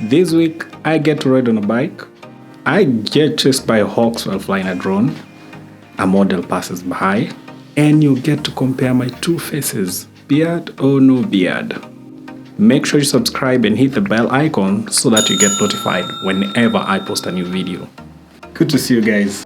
This week, I get to ride on a bike. I get chased by hawks while flying a drone. A model passes by. And you get to compare my two faces, beard or no beard. Make sure you subscribe and hit the bell icon so that you get notified whenever I post a new video. Good to see you guys.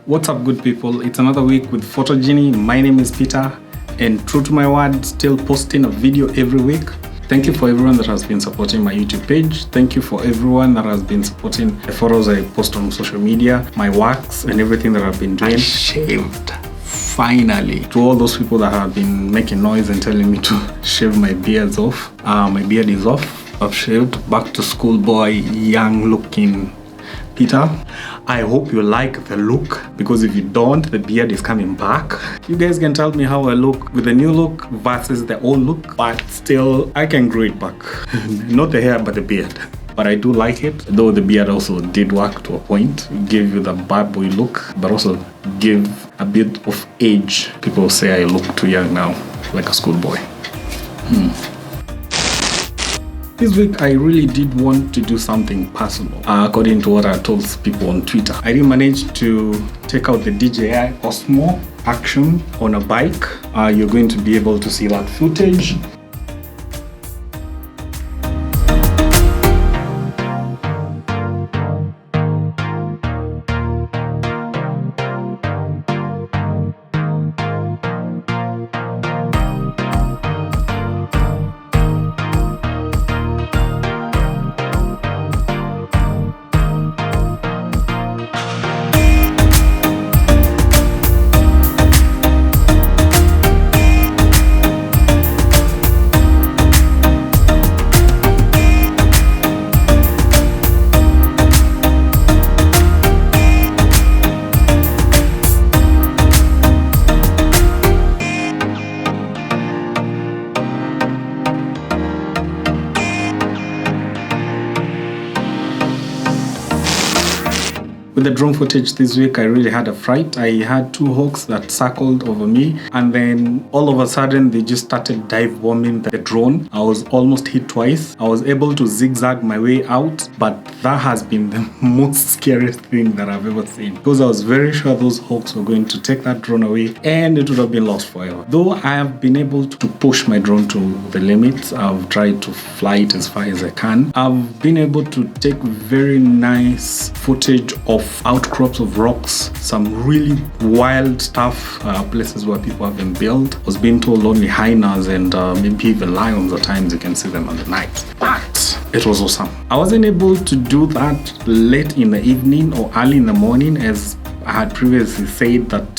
What's up, good people? It's another week with PhotoGenie. My name is Peter, and true to my word, still posting a video every week. Thank you for everyone that has been supporting my YouTube page. Thank you for everyone that has been supporting the photos I post on social media, my works, and everything that I've been doing. I shaved, finally. To all those people that have been making noise and telling me to shave my beards off, my beard is off. I've shaved. Back to school boy, young looking Peter. I hope you like the look, because if you don't, the beard is coming back. You guys can tell me how I look with the new look versus the old look, but still I can grow it back. Not the hair, but the beard. But I do like it, though the beard also did work to a point. It gave you the bad boy look, but also give a bit of age. People say I look too young now, like a schoolboy. This week, I really did want to do something personal, according to what I told people on Twitter. I did manage to take out the DJI Osmo action on a bike. You're going to be able to see that footage. With the drone footage this week, I really had a fright. I had two hawks that circled over me, and then all of a sudden they just started dive bombing the drone. I was almost hit twice. I was able to zigzag my way out, but that has been the most scariest thing that I've ever seen, because I was very sure those hawks were going to take that drone away and it would have been lost forever. Though I have been able to push my drone to the limits, I've tried to fly it as far as I can. I've been able to take very nice footage of outcrops of rocks, some really wild stuff, places where people have been built. I was being told only hyenas and maybe even lions at times you can see them at the night. But it was awesome. I wasn't able to do that late in the evening or early in the morning, as I had previously said that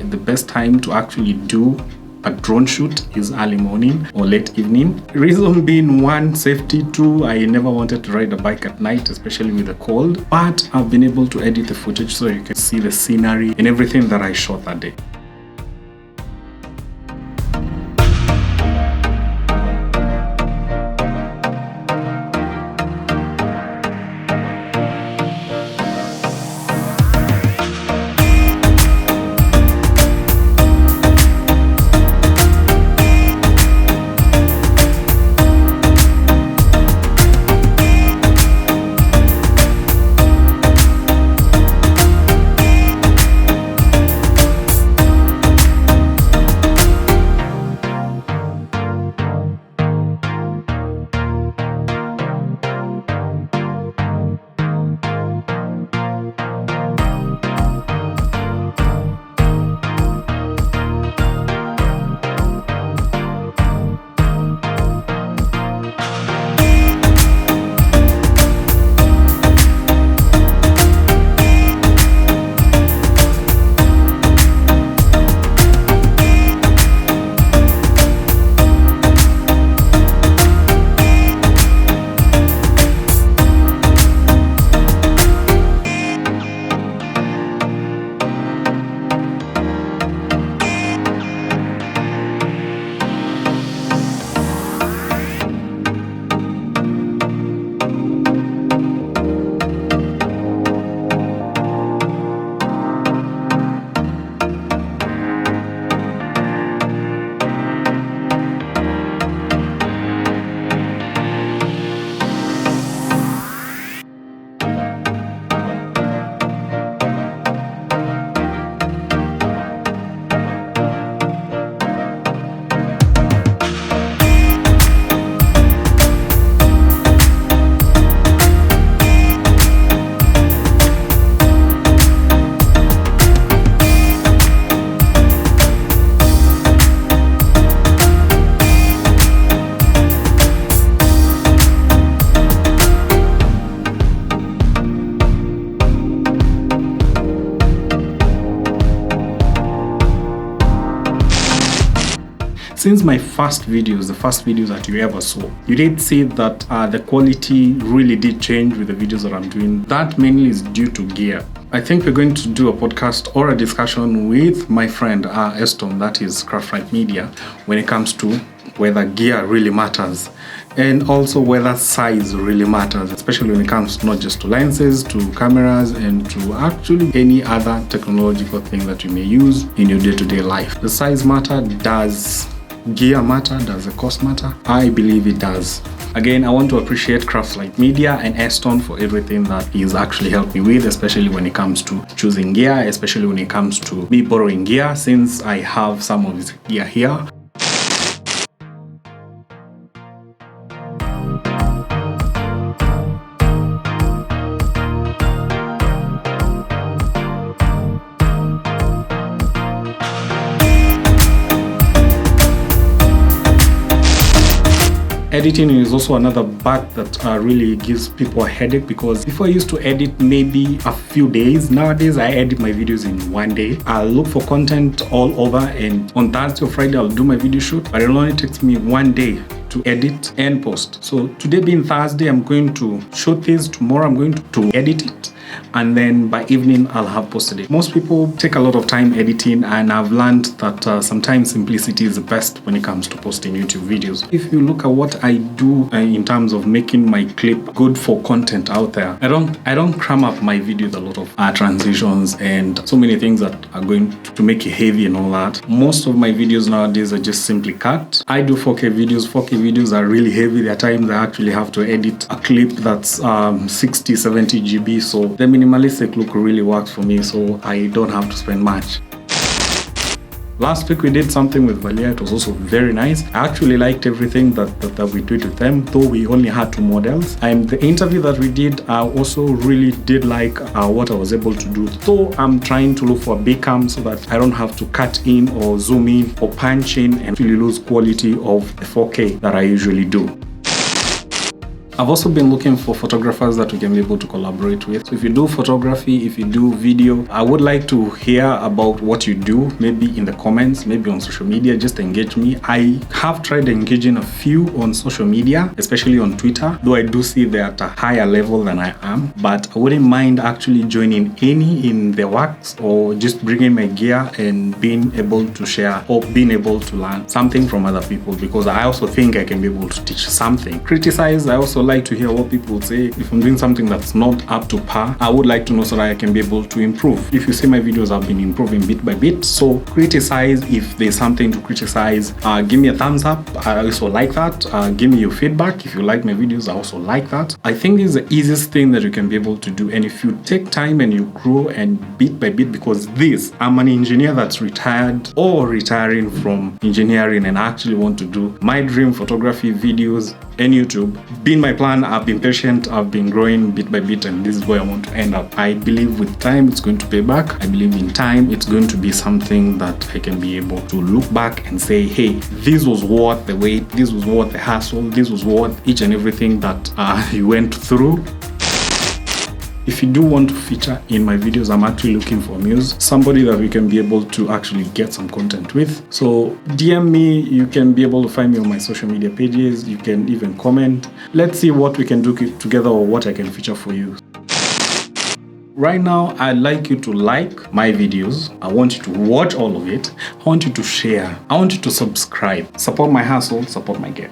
the best time to actually do a drone shoot is early morning or late evening. Reason being, one, safety. Two, I never wanted to ride a bike at night, especially with the cold. But I've been able to edit the footage so you can see the scenery and everything that I shot that day. since my first videos, the first videos that you ever saw, you did see that the quality really did change with the videos that I'm doing. That mainly is due to gear. I think we're going to do a podcast or a discussion with my friend Eston, that is Craft Media, when it comes to whether gear really matters and also whether size really matters, especially when it comes not just to lenses, to cameras, and to actually any other technological thing that you may use in your day-to-day life. The size matter? Does gear matter? Does the cost matter? I believe it does. Again, I want to appreciate Craft Media and Eston for everything that he's actually helped me with, especially when it comes to choosing gear, especially when it comes to me borrowing gear, since I have some of his gear here. Editing is also another bug that really gives people a headache, because before I used to edit maybe a few days. Nowadays I edit my videos in one day. I'll look for content all over, and on Thursday or Friday I'll do my video shoot, but it only takes me one day to edit and post. So today being Thursday, I'm going to shoot this. Tomorrow I'm going to edit it, and then by evening I'll have posted it. Most people take a lot of time editing, and I've learned that sometimes simplicity is the best when it comes to posting YouTube videos. If you look at what I do in terms of making my clip good for content out there, I don't cram up my videos a lot of transitions and so many things that are going to make it heavy and all that. Most of my videos nowadays are just simply cut. I do 4K videos. 4K videos are really heavy. There are times I actually have to edit a clip that's 60, 70 GB. So the minimalistic look really works for me, so I don't have to spend much. Last week we did something with Valia. It was also very nice. I actually liked everything that we did with them, though we only had 2 models. And the interview that we did, I also really did like what I was able to do. Though I'm trying to look for a big cam so that I don't have to cut in or zoom in or punch in and really lose quality of the 4K that I usually do. I've also been looking for photographers that we can be able to collaborate with. So if you do photography, if you do video, I would like to hear about what you do, maybe in the comments, maybe on social media. Just engage me. I have tried engaging a few on social media, especially on Twitter, though I do see they're at a higher level than I am, but I wouldn't mind actually joining any in their works, or just bringing my gear and being able to share or being able to learn something from other people, because I also think I can be able to teach something. Criticize, I also like to hear what people say. If I'm doing something that's not up to par, I would like to know so that I can be able to improve. If you see my videos, I've been improving bit by bit. So criticize if there's something to criticize. Give me a thumbs up. I also like that. Give me your feedback. If you like my videos, I also like that. I think it's the easiest thing that you can be able to do. And if you take time and you grow and bit by bit, because I'm an engineer that's retired or retiring from engineering, and I actually want to do my dream photography videos and YouTube. Been my plan. I've been patient, I've been growing bit by bit, and this is where I want to end up. I believe with time it's going to pay back. I believe in time it's going to be something that I can be able to look back and say, hey, this was worth the wait, this was worth the hassle, this was worth each and everything that you went through. If you do want to feature in my videos, I'm actually looking for a muse, somebody that we can be able to actually get some content with. So DM me. You can be able to find me on my social media pages. You can even comment. Let's see what we can do together, or what I can feature for you. Right now, I'd like you to like my videos. I want you to watch all of it. I want you to share. I want you to subscribe. Support my hustle, support my game.